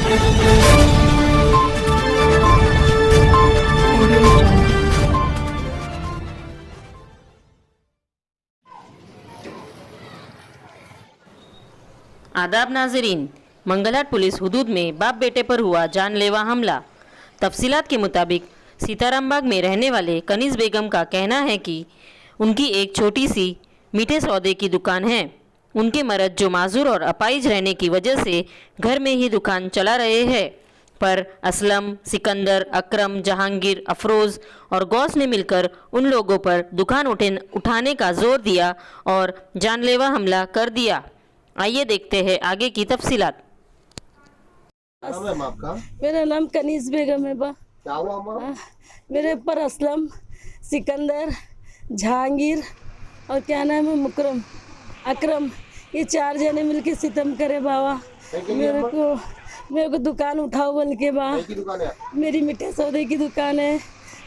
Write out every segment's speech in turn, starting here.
आदाब नाजरीन, मंगलहाट पुलिस हुदूद में बाप बेटे पर हुआ जानलेवा हमला। तफसीलात के मुताबिक सीताराम बाग में रहने वाले कनीज़ बेगम का कहना है कि उनकी एक छोटी सी मीठे सौदे की दुकान है। उनके मर्द जो माजूर और अपाइज रहने की वजह से घर में ही दुकान चला रहे हैं, पर असलम, सिकंदर, अकरम, जहांगीर, अफरोज़ और गौस ने मिलकर उन लोगों पर दुकान उठाने का जोर दिया और जानलेवा हमला कर दिया। आइए देखते हैं आगे की तफसीलात। नाम है आपका? मेरा नाम कनीज़ बेगम है बा। क्या हुआ अम्मा? मेरे ऊपर असलम, सिकंदर, जहांगीर और क्या नाम है मुकरम, अकरम, ये 4 जने मिलके सितम करे बाबा। मेरे को दुकान उठाओ बोल के बा। की दुकान है? मेरी मीठे सौदे की दुकान है।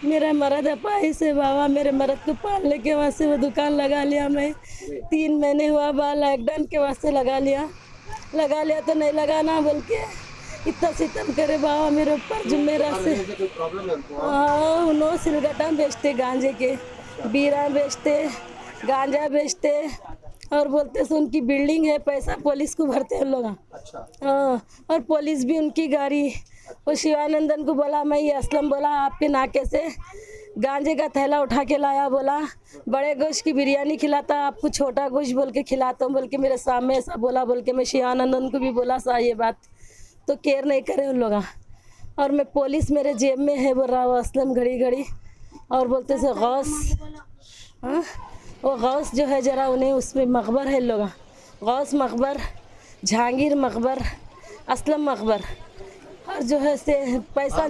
मेरा मर्द अपाई से बाबा, मेरे मर्द को पालने के वास्ते वो दुकान लगा लिया। मैं 3 महीने हुआ बा, लॉकडाउन के वास्ते लगा लिया तो नहीं लगाना बोल के इतना सितम करे बाबा मेरे ऊपर। जुमेरात से हाँ, उन्होंने सिलगट्टा बेचते, गांजे के बीरा बेचते, गांजा बेचते और बोलते से उनकी बिल्डिंग है, पैसा पुलिस को भरते हैं लोग। अच्छा। हाँ, और पुलिस भी उनकी गाड़ी। वो शिवानंदन को बोला, मैं ये असलम बोला आपके नाके से गांजे का थैला उठा के लाया, बोला बड़े गोश्त की बिरयानी खिलाता, आपको छोटा गोश्त बोल के खिलाता हूँ बोल के मेरे सामने ऐसा बोला बोल के। मैं शिवानंदन को भी बोला सा ये बात, तो केयर नहीं करे उन लोग। और मैं पुलिस मेरे जेब में है बोल रहा वो असलम घड़ी और बोलते से गौस, हाँ वो गौस जो है ज़रा उन्हें उसमें मकबर है लोग, गौस मकबर, जहांगीर मकबर, असलम मकबर। और जो है से पैसा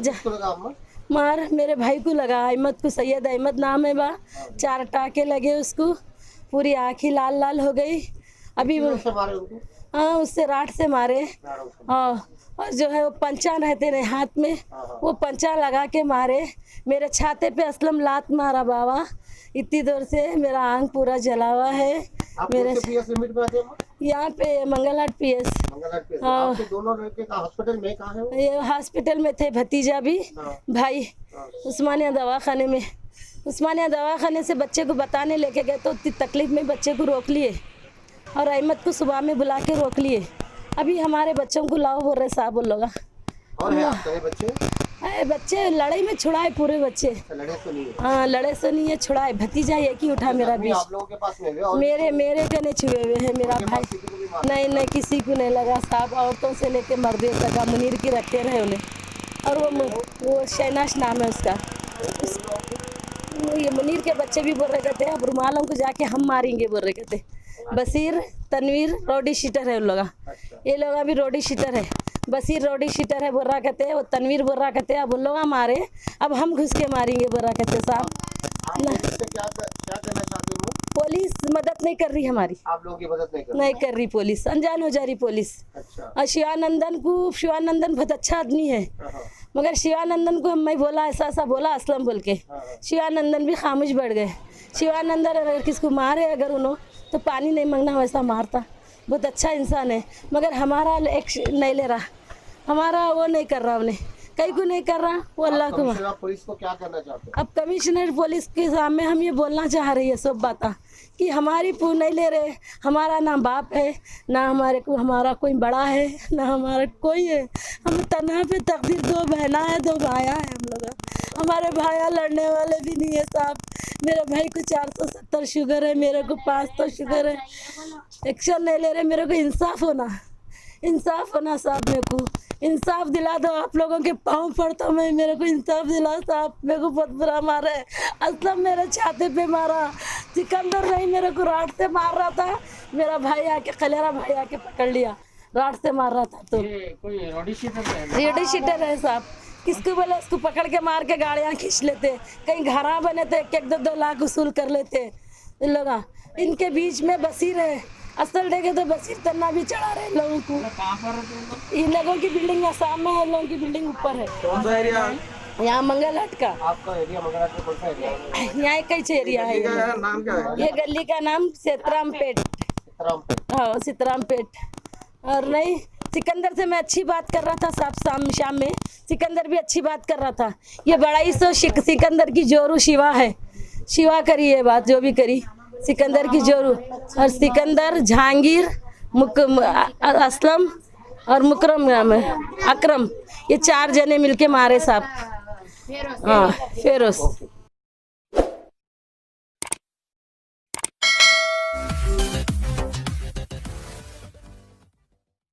मार मेरे भाई को लगा, अहमद को, सैयद अहमद नाम है बा। 4 टाके लगे उसको, पूरी आँखें लाल लाल हो गई। अभी हाँ, उससे राट से मारे। हाँ, और जो है वो पंचा रहते ने हाथ में, वो पंचा लगा के मारे। मेरे छाते पे असलम लात मारा बाबा, इतनी दूर से मेरा आंख पूरा जला हुआ है। मेरे यहाँ पे मंगलहाट पीएस। हाँ, दोनों लड़के का हॉस्पिटल में कहाँ है? ये हॉस्पिटल में थे, भतीजा भी भाई उस्मानिया दवाखाने में। उस्मानिया दवाखाने से बच्चे को बताने लेके गए तो तकलीफ में बच्चे को रोक लिए और अहमद को सुबह में बुला के रोक लिए। अभी हमारे बच्चों को लाओ बोल रहे साहब लोग। और है आपके बच्चे? बच्चे लड़ाई में छुड़ाए पूरे बच्चे। लड़े तो नहीं है? हाँ, लड़े से नहीं है, छुड़ाए। भतीजा एक ही उठा मेरा बीच। आप लोगों के पास में है? मेरे के नहीं छुए हुए हैं, मेरा भाई नहीं किसी को नहीं लगा साहब। औरतों से लेके मर्दे तक मुनीर की रखते रहे उन्हें। और वो शहनाज नाम है उसका। ये मुनीर के बच्चे भी बोल रहे थे अब रुमालों को जाके हम मारेंगे बोल रहे थे। बसीर, तनवीर रोडी शीटर है उन लोग। ये लोग अभी रोडी शीटर है। बसीर रोडी शीटर है बोल रहा कहते हैं, वो तनवीर बोल रहा कहते हैं अब उन लोग मारे, अब हम घुस के मारेंगे बोल रहा कहते साहब। क्या कहना चाहते हो? पुलिस मदद नहीं कर रही हमारी। आप लोगों की मदद नहीं कर रही पुलिस, अनजान हो जा रही पुलिस। अच्छा। और शिवानंदन बहुत अच्छा आदमी है, मगर शिवानंदन को मैं बोला ऐसा बोला असलम बोल के, शिवानंदन भी खामोश बैठ गए। शिवानंदन अगर किसको मारे अगर उन्होंने तो पानी नहीं मांगना वैसा मारता। बहुत अच्छा इंसान है, मगर हमारा एक्शन नहीं ले रहा, हमारा वो नहीं कर रहा, उन्हें कहीं को नहीं कर रहा वो अल्लाह को। पुलिस को क्या करना चाहते हैं? अब कमिश्नर पुलिस के सामने हम ये बोलना चाह रही है सब बातें कि हमारी पूरी नहीं ले रहे। हमारा ना बाप है, ना हमारा कोई बड़ा है, ना हमारा कोई है। हम तनहा पे तकदीर, 2 बहना है, 2 भाया है हम लोग। हमारे भाया लड़ने वाले भी नहीं है साहब। मेरे भाई को 470 शुगर है, मेरे को 500 शुगर है। एक्शन नहीं ले रहे। मेरे को इंसाफ होना साहब, मेरे को इंसाफ दिला दो। आप लोगों के पाँव पड़ता हूँ मैं, मेरे को इंसाफ दिला साहब। मेरे को बहुत बुरा मारा है। असलम मेरे छाते पे मारा, सिकंदर नहीं मेरे को राड से मार रहा था। मेरा भाई आके, खलेरा भाई आके पकड़ लिया, राड से मार रहा था। तो कोई रोडी शीटर है साहब। किसको बोले उसको पकड़ के मार के गाड़ियाँ खींच लेते, कहीं घरा बने थे, 1-2 लाख वसूल कर लेते इन लोग। इनके बीच में बसीर है, असल देखे तो बसीर तन्ना भी चढ़ा रहे लोगों को। इन लोगों की बिल्डिंग आसाम में है, लोगों की बिल्डिंग ऊपर है। कौन सा एरिया? यहाँ मंगलहाट का। आपका एरिया मंगलहाट में कौन सा एरिया है? यहाँ एक ही एरिया है। नाम क्या है? ये गली का नाम सीताराम पेट। हाँ, सीताराम पेट। और नहीं सिकंदर से मैं अच्छी बात कर रहा था साहब, शाम में सिकंदर भी अच्छी बात कर रहा था। ये बड़ा ही सो सिकंदर की जोरू शिवा है, शिवा करी ये बात जो भी करी, सिकंदर की जोरू। और सिकंदर, जहांगीर, असलम और मुकरम नाम है, अकरम, ये 4 जने मिलके मारे साहब। हाँ, फेरोज।